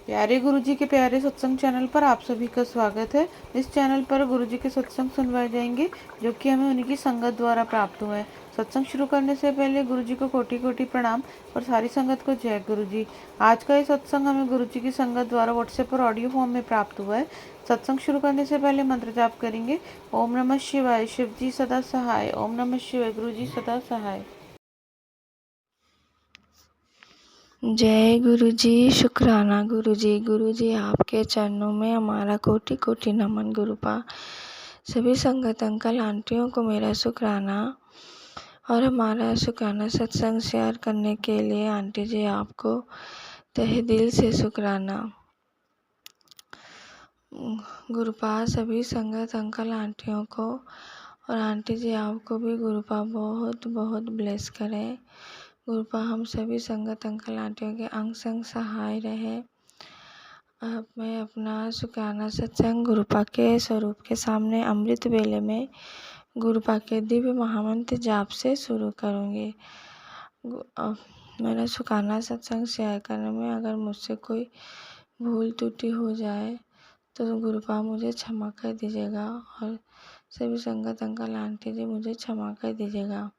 प्यारे गुरुजी के प्यारे सत्संग चैनल पर आप सभी का स्वागत है। इस चैनल पर गुरुजी के सत्संग सुनवाए जाएंगे जो कि हमें उन्हीं की संगत द्वारा प्राप्त हुए हैं। सत्संग शुरू करने से पहले गुरुजी को कोटि कोटि प्रणाम और सारी संगत को जय गुरुजी। आज का ये सत्संग हमें गुरुजी की संगत द्वारा व्हाट्सएप पर ऑडियो फॉर्म में प्राप्त हुआ है। सत्संग शुरू करने से पहले मंत्र जाप करेंगे। ओम नमः शिवाय, शिव जी सदा सहाय। ओम नमः शिवाय, गुरुजी सदा सहाय। जय गुरु जी। शुक्राना गुरु जी आपके चरणों में हमारा कोटि कोटि नमन। गुरुपा सभी संगत अंकल आंटियों को मेरा शुक्राना और हमारा शुक्राना सत्संग शेयर करने के लिए आंटी जी आपको तहे दिल से शुक्राना। गुरुपा सभी संगत अंकल आंटियों को और आंटी जी आपको भी गुरुपा बहुत बहुत ब्लेस करे। गुरुपा हम सभी संगत अंकल आंटियों के अंग संग सहाय रहे। अब मैं अपना शुक्राना सत्संग गुरुपा के स्वरूप के सामने अमृत वेले में गुरुपा के दिव्य महामंत्र जाप से शुरू करूँगी। मेरा शुक्राना सत्संग शेयर करने में अगर मुझसे कोई भूल त्रुटि हो जाए तो गुरुपा मुझे क्षमा कर दीजिएगा और सभी संगत अंकल आंटी जी मुझे क्षमा कर दीजिएगा।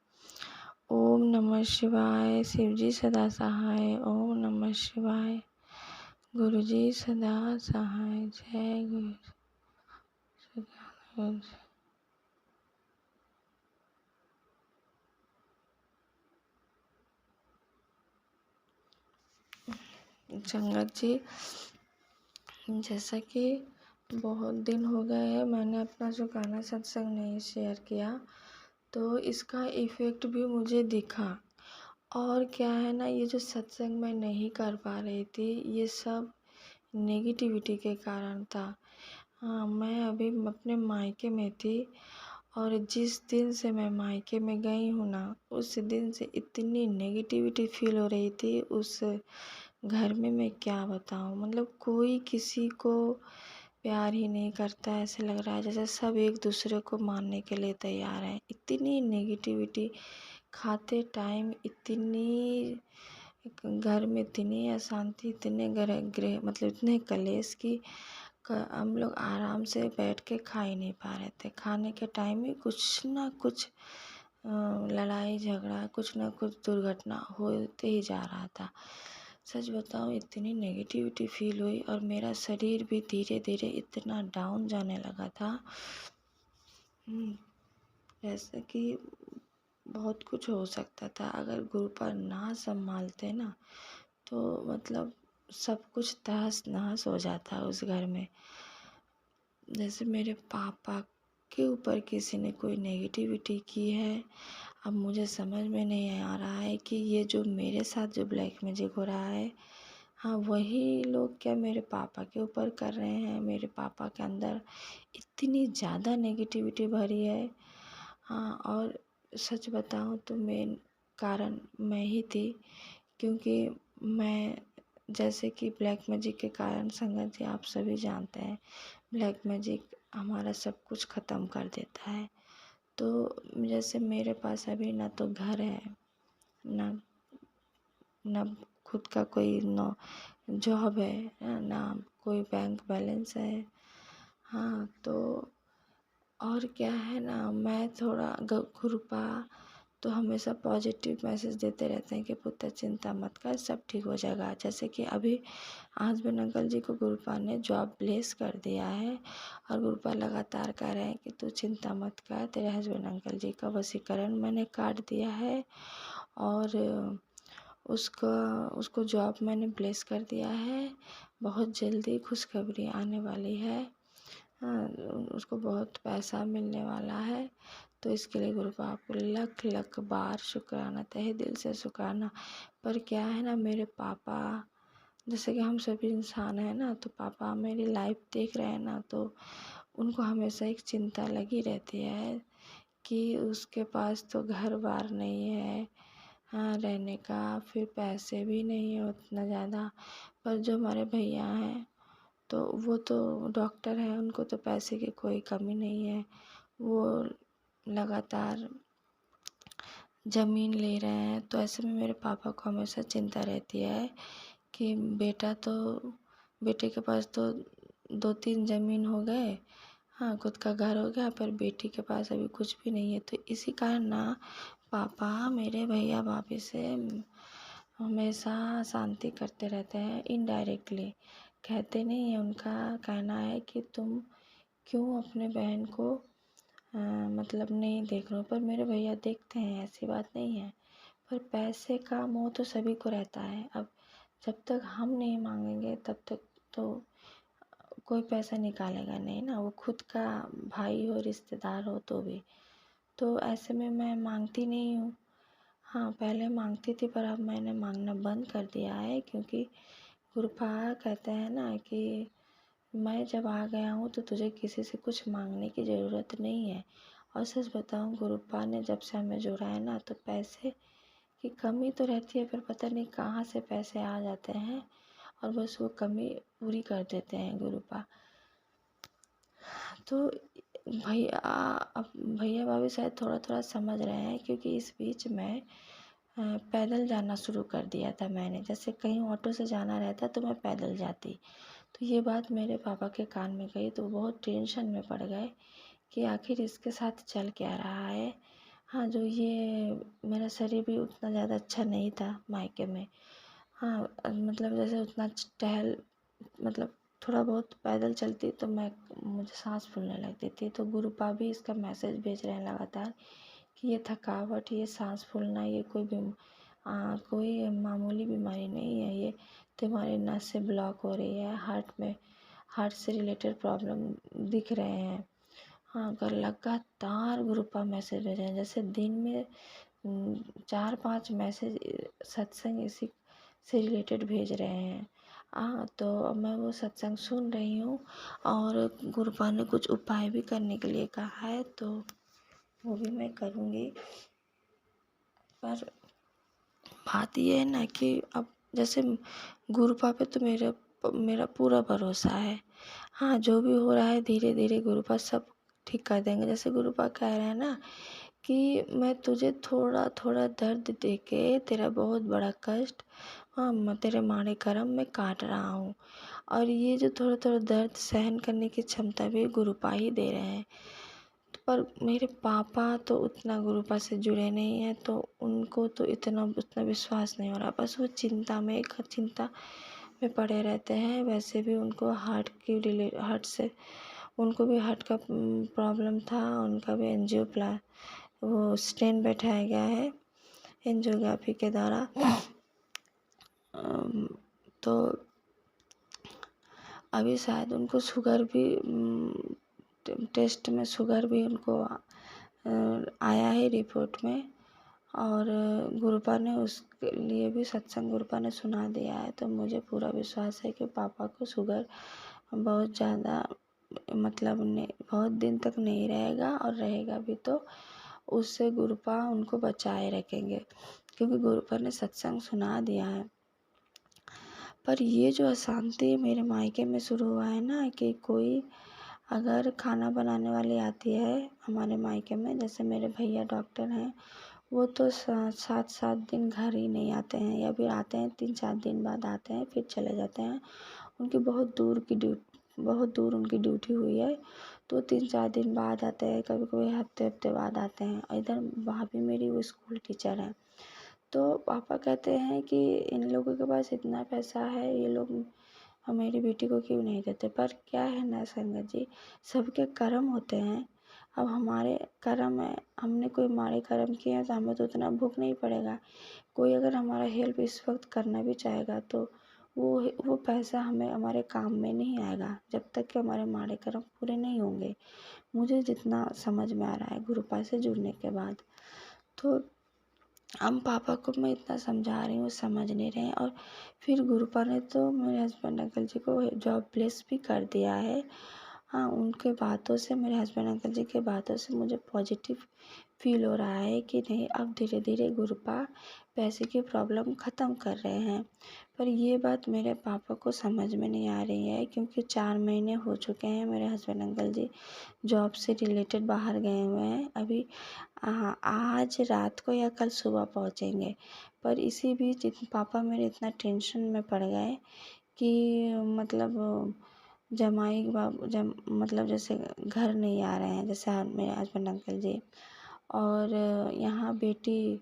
ओम नमः शिवाय, शिव जी सदा सहाय। ओम नमः शिवाय, गुरु जी सदा सहाय। जय गुरु सदा। संगत जी, जैसा कि बहुत दिन हो गए हैं मैंने अपना शुक्राना सत्संग नहीं शेयर किया, तो इसका इफ़ेक्ट भी मुझे दिखा। और क्या है ना, ये जो सत्संग मैं नहीं कर पा रही थी, ये सब नेगेटिविटी के कारण था। हाँ, मैं अभी अपने मायके में थी और जिस दिन से मैं मायके में गई हूँ ना, उस दिन से इतनी नेगेटिविटी फील हो रही थी उस घर में, मैं क्या बताऊँ। मतलब कोई किसी को प्यार ही नहीं करता, ऐसे लग रहा है जैसे सब एक दूसरे को मारने के लिए तैयार हैं। इतनी नेगेटिविटी, खाते टाइम इतनी, घर में इतनी अशांति, इतने गृह मतलब इतने कलेश की हम लोग आराम से बैठ के खा ही नहीं पा रहे थे। खाने के टाइम में कुछ ना कुछ लड़ाई झगड़ा, कुछ ना कुछ दुर्घटना होते ही जा रहा था। सच बताऊँ, इतनी नेगेटिविटी फील हुई और मेरा शरीर भी धीरे धीरे इतना डाउन जाने लगा था, जैसे कि बहुत कुछ हो सकता था। अगर गुरुपा ना संभालते ना तो मतलब सब कुछ तहस नहस हो जाता उस घर में। जैसे मेरे पापा के ऊपर किसी ने कोई नेगेटिविटी की है। अब मुझे समझ में नहीं आ रहा है कि ये जो मेरे साथ जो ब्लैक मैजिक हो रहा है, हाँ वही लोग क्या मेरे पापा के ऊपर कर रहे हैं। मेरे पापा के अंदर इतनी ज़्यादा नेगेटिविटी भरी है। हाँ, और सच बताऊँ तो मेन कारण मैं ही थी, क्योंकि मैं जैसे कि ब्लैक मैजिक के कारण संगत जी आप सभी जानते हैं, ब्लैक मैजिक हमारा सब कुछ ख़त्म कर देता है। तो जैसे मेरे पास अभी ना तो घर है, ना ना खुद का कोई नो जॉब है, ना कोई बैंक बैलेंस है। हाँ, तो और क्या है ना, मैं थोड़ा गुरुपा तो हमेशा पॉजिटिव मैसेज देते रहते हैं कि पुत्र चिंता मत कर, सब ठीक हो जाएगा। जैसे कि अभी हस्बैंड अंकल जी को गुरुपा ने जॉब प्लेस कर दिया है और गुरुपा लगातार कह रहे हैं कि तू चिंता मत कर, तेरे हस्बैंड अंकल जी का वशीकरण मैंने काट दिया है और उसको जॉब मैंने प्लेस कर दिया है। बहुत जल्दी खुशखबरी आने वाली है। हाँ, उसको बहुत पैसा मिलने वाला है। तो इसके लिए गुरुपा आपको लख लख बार शुक्राना, तहे दिल से शुक्राना। पर क्या है ना, मेरे पापा, जैसे कि हम सभी इंसान हैं ना, तो पापा मेरी लाइफ देख रहे हैं ना, तो उनको हमेशा एक चिंता लगी रहती है कि उसके पास तो घर बार नहीं है, हाँ रहने का, फिर पैसे भी नहीं है उतना ज़्यादा। पर जो हमारे भैया हैं तो वो तो डॉक्टर है, उनको तो पैसे की कोई कमी नहीं है। वो लगातार ज़मीन ले रहे हैं। तो ऐसे में मेरे पापा को हमेशा चिंता रहती है कि बेटा तो बेटे के पास तो 2-3 ज़मीन हो गए, हाँ खुद का घर हो गया, पर बेटी के पास अभी कुछ भी नहीं है। तो इसी कारण ना पापा मेरे भैया भाभी से हमेशा शांति करते रहते हैं इनडायरेक्टली, कहते नहीं है। उनका कहना है कि तुम क्यों अपने बहन को मतलब नहीं देख रहे हो, पर मेरे भैया देखते हैं, ऐसी बात नहीं है। पर पैसे का मोह तो सभी को रहता है। अब जब तक हम नहीं मांगेंगे तब तक तो कोई पैसा निकालेगा नहीं ना, वो खुद का भाई हो रिश्तेदार हो तो भी। तो ऐसे में मैं मांगती नहीं हूँ। हाँ पहले मांगती थी, पर अब मैंने मांगना बंद कर दिया है, क्योंकि गुरुपा कहते हैं ना कि मैं जब आ गया हूँ तो तुझे किसी से कुछ मांगने की ज़रूरत नहीं है। और सच बताऊँ, गुरुपा ने जब से हमें जोड़ा है ना, तो पैसे की कमी तो रहती है, पर पता नहीं कहाँ से पैसे आ जाते हैं और बस वो कमी पूरी कर देते हैं गुरुपा। तो भैया अब भैया भाभी शायद थोड़ा थोड़ा समझ रहे हैं, क्योंकि इस बीच में पैदल जाना शुरू कर दिया था मैंने। जैसे कहीं ऑटो से जाना रहता तो मैं पैदल जाती। तो ये बात मेरे पापा के कान में गई, तो बहुत टेंशन में पड़ गए कि आखिर इसके साथ चल क्या रहा है। हाँ जो ये मेरा शरीर भी उतना ज़्यादा अच्छा नहीं था मायके में। हाँ मतलब जैसे उतना टहल मतलब थोड़ा बहुत पैदल चलती तो मुझे सांस फूलने लगती थी। तो गुरुपा भी इसका मैसेज भेज रहे हैं लगातार कि ये थकावट, ये सांस फूलना, ये कोई मामूली बीमारी नहीं है, ये तुम्हारी नस से ब्लॉक हो रही है, हार्ट से रिलेटेड प्रॉब्लम दिख रहे हैं। हाँ अगर लगातार गुरुपा मैसेज भेज रहे हैं, जैसे दिन में 4-5 मैसेज सत्संग इसी से रिलेटेड भेज रहे हैं। तो अब मैं वो सत्संग सुन रही हूँ, और गुरुपा ने कुछ उपाय भी करने के लिए कहा है, तो वो भी मैं करूँगी। पर बात ये है ना कि अब जैसे गुरुपा पे तो मेरा पूरा भरोसा है। हाँ जो भी हो रहा है धीरे धीरे गुरुपा सब ठीक कर देंगे। जैसे गुरुपा कह रहे हैं ना कि मैं तुझे थोड़ा थोड़ा दर्द देके तेरा बहुत बड़ा कष्ट, हाँ मैं तेरे माड़े कर्म में काट रहा हूँ। और ये जो थोड़ा थोड़ा दर्द सहन करने की क्षमता भी गुरुपा ही दे रहे हैं। पर मेरे पापा तो उतना गुरुपा से जुड़े नहीं हैं, तो उनको तो उतना विश्वास नहीं हो रहा। बस वो चिंता में पड़े रहते हैं। वैसे भी उनको हार्ट से उनको भी हार्ट का प्रॉब्लम था। उनका भी वो स्टेन बैठाया गया है एंजियोग्राफी के द्वारा। तो अभी शायद उनको शुगर भी टेस्ट में शुगर भी उनको आया है रिपोर्ट में। और गुरुपा ने उसके लिए भी सत्संग गुरुपा ने सुना दिया है। तो मुझे पूरा विश्वास है कि पापा को शुगर बहुत ज़्यादा मतलब नहीं, बहुत दिन तक नहीं रहेगा, और रहेगा भी तो उससे गुरुपा उनको बचाए रखेंगे, क्योंकि गुरुपा ने सत्संग सुना दिया है। पर ये जो अशांति मेरे मायके में शुरू हुआ है ना, कि कोई अगर खाना बनाने वाली आती है हमारे मायके में, जैसे मेरे भैया डॉक्टर हैं, वो तो 7-7 दिन घर ही नहीं आते हैं, या फिर आते हैं 3-4 दिन बाद आते हैं फिर चले जाते हैं। उनकी बहुत दूर उनकी ड्यूटी हुई है, तो 3-4 दिन बाद आते हैं, कभी कभी हफ्ते हफ्ते बाद आते हैं। इधर भाभी मेरी वो स्कूल टीचर है। तो पापा कहते हैं कि इन लोगों के पास इतना पैसा है, ये लोग मेरी बेटी को क्यों नहीं देते। पर क्या है ना संगत जी, सबके कर्म होते हैं। अब हमारे कर्म है, हमने कोई माड़े कर्म किए हैं तो हमें तो उतना भूख नहीं पड़ेगा। कोई अगर हमारा हेल्प इस वक्त करना भी चाहेगा तो वो पैसा हमें हमारे काम में नहीं आएगा, जब तक कि हमारे माड़े कर्म पूरे नहीं होंगे। मुझे जितना समझ में आ रहा है गुरुपा से जुड़ने के बाद। तो हम पापा को मैं इतना समझा रही हूँ, समझ नहीं रहे हैं। और फिर गुरुपा ने तो मेरे हस्बैंड अंकल जी को जॉब प्लेस भी कर दिया है। हाँ उनके बातों से, मेरे हस्बैंड अंकल जी के बातों से मुझे पॉजिटिव फील हो रहा है कि नहीं, अब धीरे धीरे गुरुपा पैसे की प्रॉब्लम ख़त्म कर रहे हैं। पर ये बात मेरे पापा को समझ में नहीं आ रही है, क्योंकि 4 महीने हो चुके हैं मेरे हस्बैंड अंकल जी जॉब से रिलेटेड बाहर गए हुए हैं। अभी आज रात को या कल सुबह पहुंचेंगे। पर इसी बीच पापा मेरे इतना टेंशन में पड़ गए कि मतलब जमाई बाबू मतलब जैसे घर नहीं आ रहे हैं, जैसे मेरे हस्बैंड अंकल जी, और यहाँ बेटी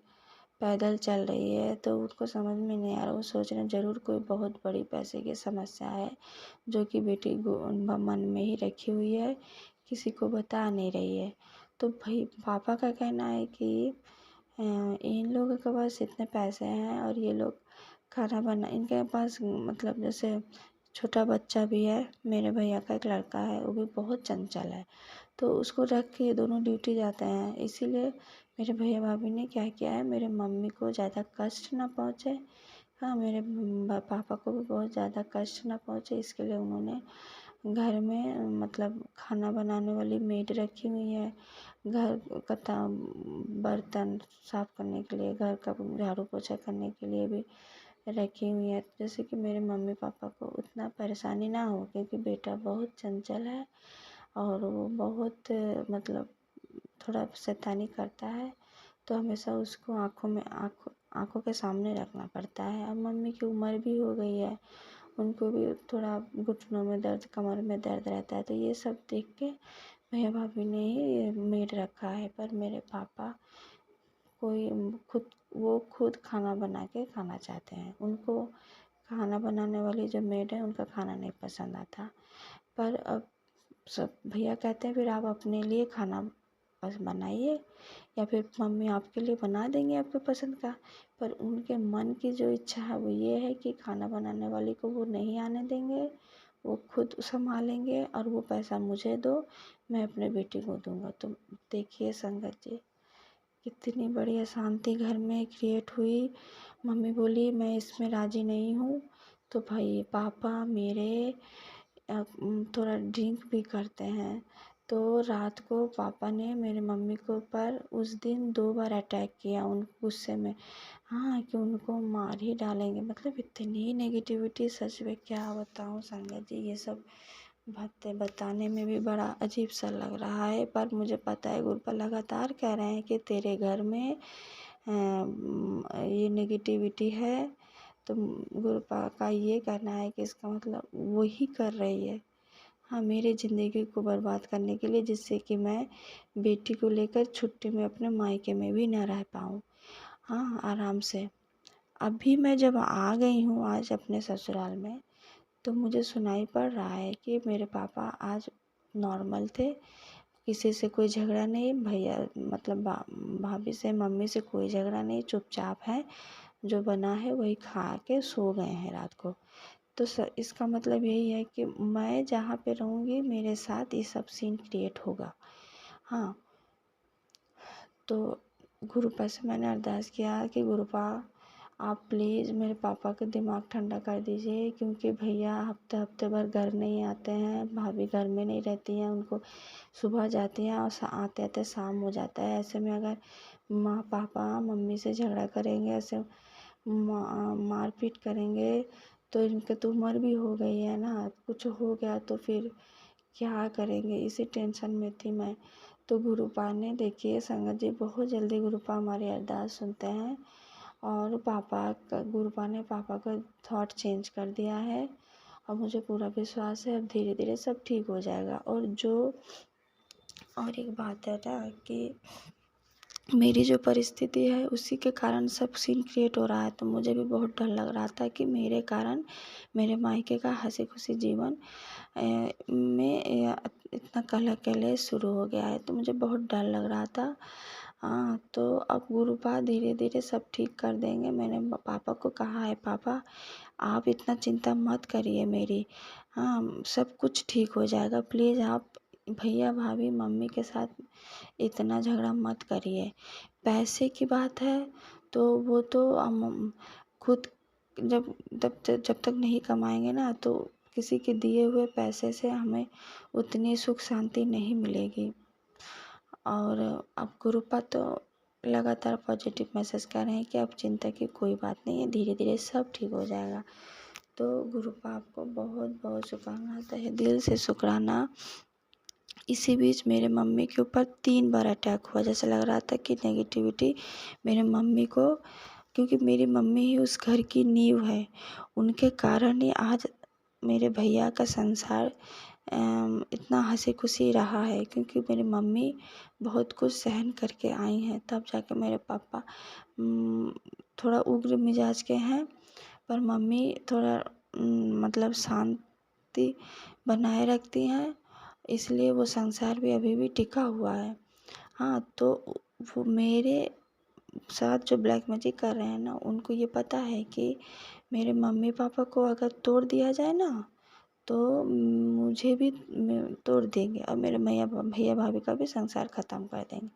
पैदल चल रही है, तो उनको समझ में नहीं आ रहा। वो सोच रहे हैं ज़रूर कोई बहुत बड़ी पैसे की समस्या है जो कि बेटी मन में ही रखी हुई है, किसी को बता नहीं रही है। तो भाई पापा का कहना है कि इन लोगों के पास इतने पैसे हैं और ये लोग खाना बना, इनके पास मतलब जैसे छोटा बच्चा भी है, मेरे भैया का एक लड़का है, वो भी बहुत चंचल है, तो उसको रख के दोनों ड्यूटी जाते हैं। इसीलिए मेरे भैया भाभी ने क्या किया है, मेरे मम्मी को ज़्यादा कष्ट ना पहुँचे, हाँ मेरे पापा को भी बहुत ज़्यादा कष्ट ना पहुँचे, इसके लिए उन्होंने घर में मतलब खाना बनाने वाली मेड रखी हुई है, घर का बर्तन साफ करने के लिए, घर का झाड़ू पोछा करने के लिए भी रखी हुई है, जैसे कि मेरे मम्मी पापा को उतना परेशानी ना हो, क्योंकि बेटा बहुत चंचल है और वो बहुत मतलब थोड़ा शैतानी करता है, तो हमेशा उसको आँखों के सामने रखना पड़ता है। अब मम्मी की उम्र भी हो गई है, उनको भी थोड़ा घुटनों में दर्द, कमर में दर्द रहता है, तो ये सब देख के भैया भाभी ने ही मेड रखा है। पर मेरे पापा कोई खुद खाना बना के खाना चाहते हैं, उनको खाना बनाने वाली जो मेड है उनका खाना नहीं पसंद आता। पर अब सब भैया कहते हैं फिर आप अपने लिए खाना बस बनाइए, या फिर मम्मी आपके लिए बना देंगे आपके पसंद का। पर उनके मन की जो इच्छा है वो ये है कि खाना बनाने वाली को वो नहीं आने देंगे, वो खुद संभालेंगे और वो पैसा मुझे दो, मैं अपने बेटी को दूंगा। तो देखिए संगत जी, कितनी बड़ी अशांति घर में क्रिएट हुई। मम्मी बोली मैं इसमें राज़ी नहीं हूँ, तो भाई पापा मेरे थोड़ा ड्रिंक भी करते हैं, तो रात को पापा ने मेरे मम्मी के ऊपर उस दिन 2 बार अटैक किया उन गुस्से में, हाँ कि उनको मार ही डालेंगे। मतलब इतनी नेगेटिविटी, सच में क्या बताऊँ संगत जी, ये सब बातें बताने में भी बड़ा अजीब सा लग रहा है। पर मुझे पता है गुरुपा लगातार कह रहे हैं कि तेरे घर में ये नेगेटिविटी है, तो गुरुपा का ये कहना है कि इसका मतलब वही कर रही है, हाँ मेरी ज़िंदगी को बर्बाद करने के लिए, जिससे कि मैं बेटी को लेकर छुट्टी में अपने मायके में भी न रह पाऊँ, हाँ आराम से। अभी मैं जब आ गई हूँ आज अपने ससुराल में, तो मुझे सुनाई पड़ रहा है कि मेरे पापा आज नॉर्मल थे, किसी से कोई झगड़ा नहीं, भैया मतलब भाभी से मम्मी से कोई झगड़ा नहीं, चुपचाप है, जो बना है वही खा के सो गए हैं रात को। तो इसका मतलब यही है कि मैं जहाँ पे रहूँगी मेरे साथ ये सब सीन क्रिएट होगा, हाँ। तो गुरुपा से मैंने अरदास किया कि गुरुपा आप प्लीज़ मेरे पापा का दिमाग ठंडा कर दीजिए, क्योंकि भैया हफ्ते हफ्ते भर घर नहीं आते हैं, भाभी घर में नहीं रहती हैं, उनको सुबह जाती हैं और आते आते शाम हो जाता है। ऐसे में अगर पापा मम्मी से झगड़ा करेंगे, ऐसे मारपीट करेंगे, तो इनकी तो उम्र भी हो गई है ना, कुछ हो गया तो फिर क्या करेंगे, इसी टेंशन में थी मैं। तो गुरुपा ने देखिए संगत जी, बहुत जल्दी गुरुपा हमारी अरदास सुनते हैं, और गुरुपा ने पापा का थॉट चेंज कर दिया है, और मुझे पूरा विश्वास है अब धीरे धीरे सब ठीक हो जाएगा। और एक बात है ना कि मेरी जो परिस्थिति है उसी के कारण सब सीन क्रिएट हो रहा है, तो मुझे भी बहुत डर लग रहा था कि मेरे कारण मेरे मायके का हंसी खुशी जीवन में इतना कलह शुरू हो गया है, तो मुझे बहुत डर लग रहा था। हाँ तो अब गुरुपा धीरे धीरे सब ठीक कर देंगे। मैंने पापा को कहा है पापा आप इतना चिंता मत करिए मेरी, हाँ सब कुछ ठीक हो जाएगा, प्लीज़ आप भैया भाभी मम्मी के साथ इतना झगड़ा मत करिए। पैसे की बात है तो वो तो हम खुद जब तक नहीं कमाएंगे ना, तो किसी के दिए हुए पैसे से हमें उतनी सुख शांति नहीं मिलेगी। और अब गुरुपा तो लगातार पॉजिटिव मैसेज कर रहे हैं कि अब चिंता की कोई बात नहीं है, धीरे धीरे सब ठीक हो जाएगा। तो गुरुपा आपको बहुत बहुत शुक्राना, तहे दिल से शुक्राना। इसी बीच मेरे मम्मी के ऊपर 3 बार अटैक हुआ, जैसे लग रहा था कि नेगेटिविटी मेरे मम्मी को, क्योंकि मेरी मम्मी ही उस घर की नींव है, उनके कारण ही आज मेरे भैया का संसार इतना हँसी खुशी रहा है, क्योंकि मेरी मम्मी बहुत कुछ सहन करके आई हैं, तब जाके मेरे पापा थोड़ा उग्र मिजाज के हैं, पर मम्मी थोड़ा मतलब शांति बनाए रखती हैं, इसलिए वो संसार भी अभी भी टिका हुआ है। हाँ, तो वो मेरे साथ जो ब्लैक मैजिक कर रहे हैं ना, उनको ये पता है कि मेरे मम्मी पापा को अगर तोड़ दिया जाए ना, तो मुझे भी तोड़ देंगे और मेरे भैया भाभी का भी संसार ख़त्म कर देंगे।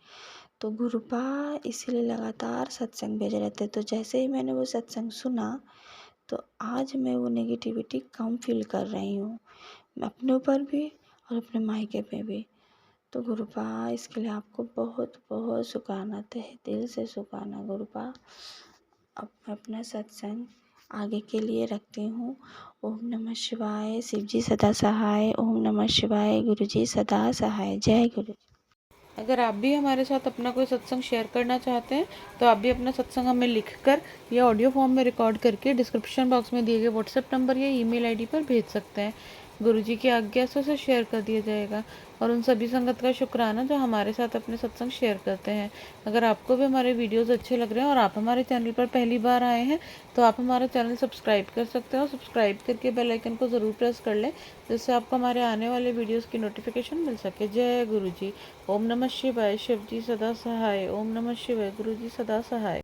तो गुरुपा इसीलिए लगातार सत्संग भेज रहे थे। तो जैसे ही मैंने वो सत्संग सुना, तो आज मैं वो नेगेटिविटी कम फील कर रही हूँ, अपने ऊपर भी और अपने मायके पे भी। तो गुरुपा इसके लिए आपको बहुत बहुत शुक्राना, तहे दिल से शुक्राना गुरुपा। अब मैं अपना सत्संग आगे के लिए रखती हूँ। ओम नमः शिवाय, शिव जी सदा सहाय। ओम नमः शिवाय, गुरु जी सदा सहाय। जय गुरु। अगर आप भी हमारे साथ अपना कोई सत्संग शेयर करना चाहते हैं तो आप भी अपना सत्संग हमें लिखकर या ऑडियो फॉर्म में रिकॉर्ड करके डिस्क्रिप्शन बॉक्स में दिए गए व्हाट्सएप नंबर या ईमेल आईडी पर भेज सकते हैं। गुरुजी की आज्ञा से उसे शेयर कर दिया जाएगा। और उन सभी संगत का शुक्राना जो हमारे साथ अपने सत्संग शेयर करते हैं। अगर आपको भी हमारे वीडियोस अच्छे लग रहे हैं और आप हमारे चैनल पर पहली बार आए हैं तो आप हमारा चैनल सब्सक्राइब कर सकते हैं और सब्सक्राइब करके बेल आइकन को ज़रूर प्रेस कर लें, जिससे आपको हमारे आने वाले वीडियोस की नोटिफिकेशन मिल सके। जय गुरु जी। ओम नमः शिवाय, शिव जी सदा सहाय। ओम नमः शिवाय, गुरु जी सदा सहाय।